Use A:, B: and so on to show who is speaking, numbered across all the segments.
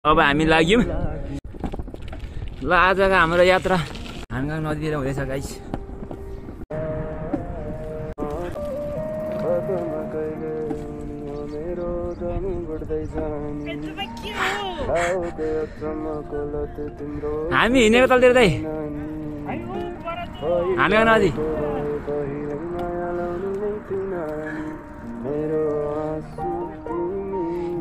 A: अब हामी लाग्यौं ल आजको हाम्रो यात्रा हानगाङ नदीतिर हुँदैछ गाइस। हामी हिँडेको तलतिर दाइ हानगाङ नदी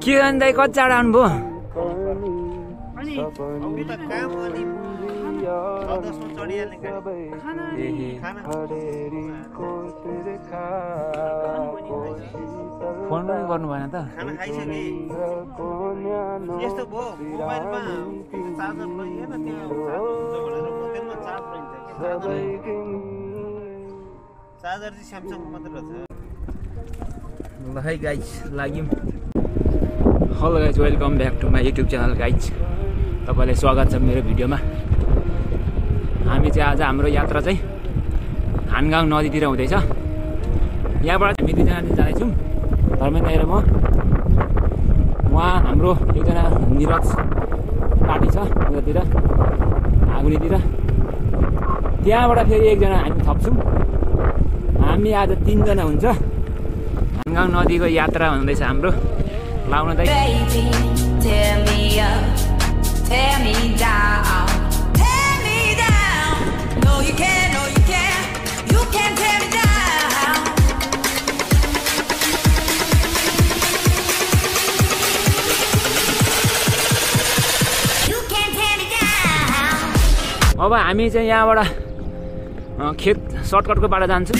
A: के गर्नु दाइ कति चाँडो आउनुभयो? फोन पनि गर्नु भएन त? ल है गाइज लाग्यौँ। Hello guys, welcome back to my YouTube channel guys. तपाईँलाई स्वागत छ मेरो भिडियोमा। हामी चाहिँ आज हाम्रो यात्रा चाहिँ हानगाङ नदीतिर हुँदैछ। यहाँबाट हामी दुईजना जाँदैछौँ, धर्मेन्द्र र म। उहाँ हाम्रो एकजना निरज पार्टी छ उतातिर आगुनीतिर, त्यहाँबाट फेरि एकजना हामी थप्छौँ। हामी आज 3 जना हुन्छ। हानगाङ नदीको यात्रा हुँदैछ हाम्रो। लाउन त अब हामी चाहिँ यहाँबाट खेत सर्टकटको बाटो जान्छौँ।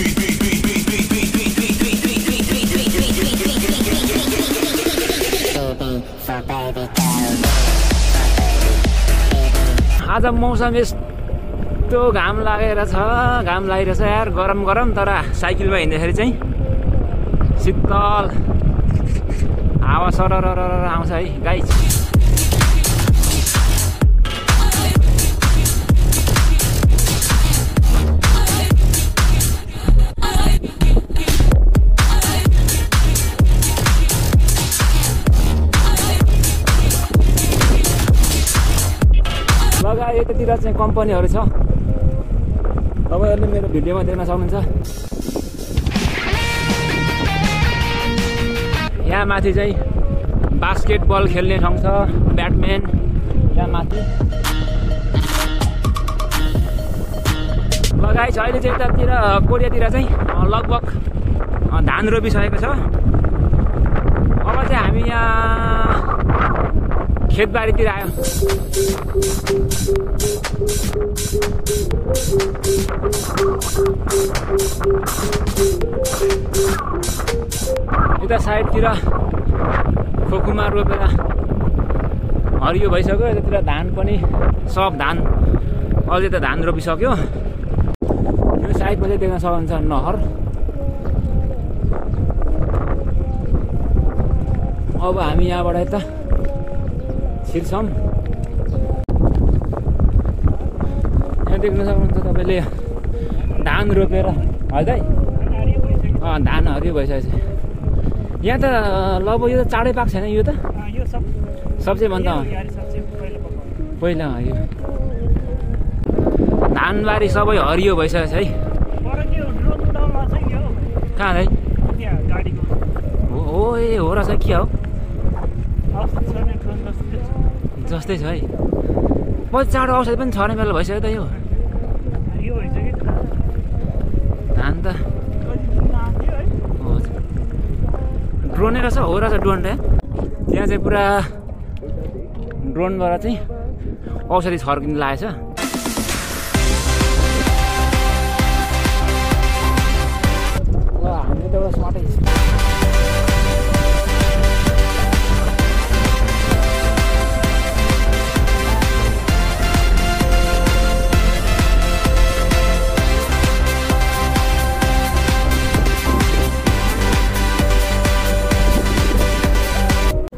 A: आज मौसम यस्तो घाम लागिरहेछ यार, गरम गरम। तर साइकलमा हिँड्दाखेरि चाहिँ शीतल हावा सरर आउँछ है गाइस। यतातिर चाहिँ कम्पनीहरू छ, तपाईँहरूले मेरो भिडियोमा देख्न सक्नुहुन्छ। यहाँ माथि चाहिँ बास्केटबल खेल्ने ठाउँ छ, ब्याडमिन्टन यहाँ माथि। लगाइछ अहिले चाहिँ यतातिर कोरियातिर चाहिँ लगभग धान रोपिसकेको छ। अब चाहिँ हामी यहाँ खेतबारीतिर आयो। यता साइडतिर खोकुमा रोपेर हरियो भइसक्यो। यतातिर धान पनि सब धान अझै त धान रोपिसक्यो। यो साइडमा चाहिँ देख्न सक्नुहुन्छ नहर। अब हामी यहाँबाट यता छिर्छौँ। यहाँ देख्न सक्नुहुन्छ तपाईँले धान रोपेर है धान हरियो भइसकेको छ। यहाँ त लगभग यो त चाँडै पाएको छैन, यो त सबसेभन्दा पहिला यो धानबारी सबै हरियो भइसकेको छ है। कहाँ है? हो ए हो रहेछ, के हो जस्तै छ है। पछि चाँडो औषधि पनि छर्ने बेला भइसक्यो त यो धान त। ड्रोनै रहेछ, हो रहेछ ड्रोन त। त्यहाँ चाहिँ पुरा ड्रोनबाट चाहिँ औषधि छर्किनु लागेछ। हामीले त एउटा स्मार्टै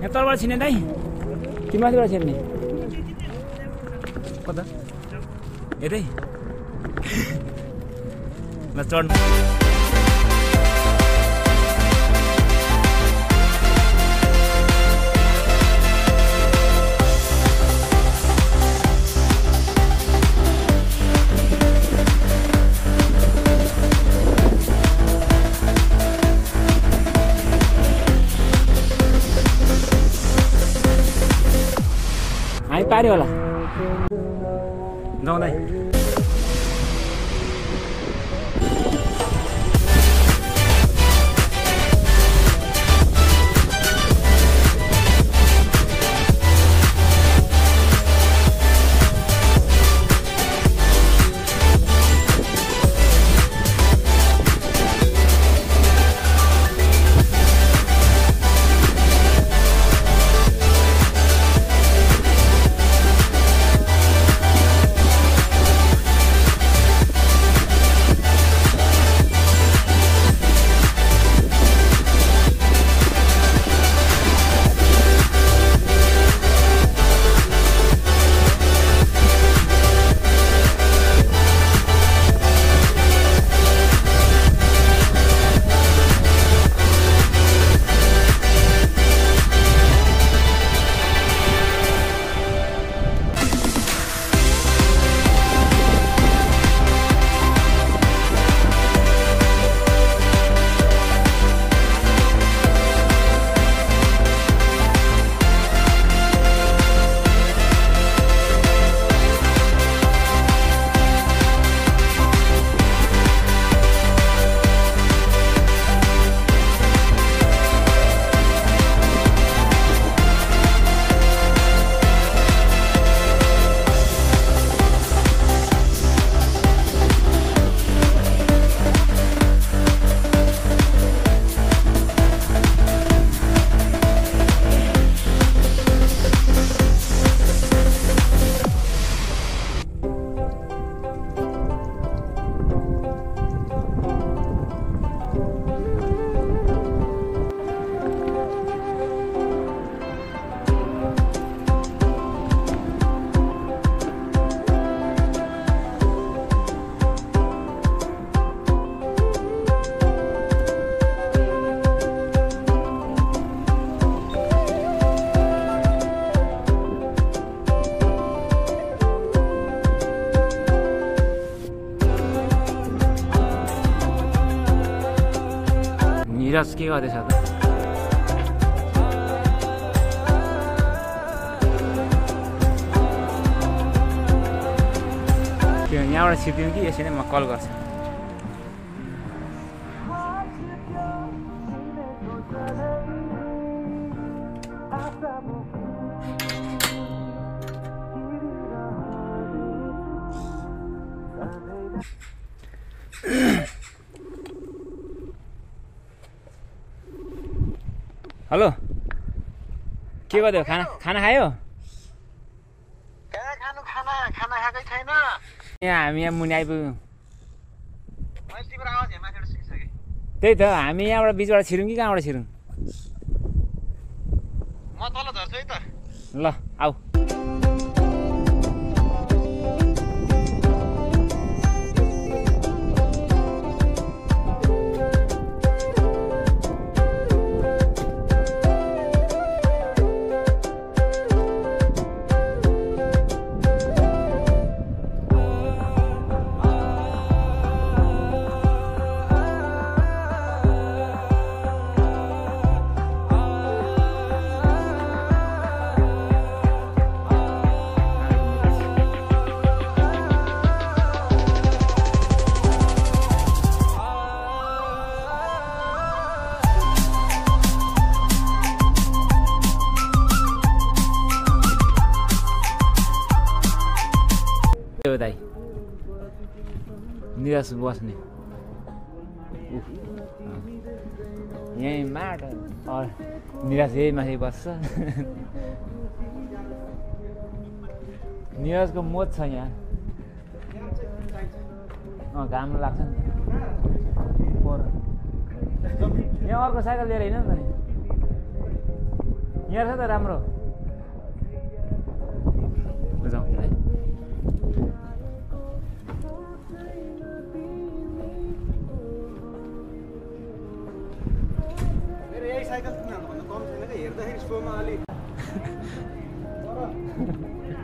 A: तलबाट छिर्ने दाइ कि माथिबाट छिर्ने? कता यतै ल चढ्नु। हामी पार्यो होला जाउँदै। निरज के गर्दैछ त? त्यो यहाँबाट छिर्दिउँ कि यसरी नै म कल गर्छु। हेलो के गर्दै हो? खाना खायो?
B: खाना खाएकै छैन।
A: यहाँ हामी यहाँ मुनि आइपुग्यौँ। त्यही त हामी यहाँबाट बिचबाट छिरौँ कि कहाँबाट छिरौँ?
B: म तल झर्छु है त।
A: ल आऊ। दाइ निरज बस्ने यहीँ माटो निरज यही माथि बस्छ। निरजको मोज छ यहाँ। घाम लाग्छ नि त। यहाँ अर्को साइकल लिएर हिँड्नु नि त। यहाँ छ त राम्रो। बुझाउँ
B: साइकल भन्दा कम छैन कि हेर्दाखेरि सोमा अलि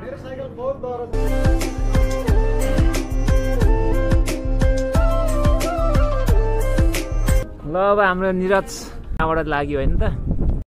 B: मेरो साइकल बहुत डर।
A: ल अब हाम्रो निरज यहाँबाट लाग्यो होइन त।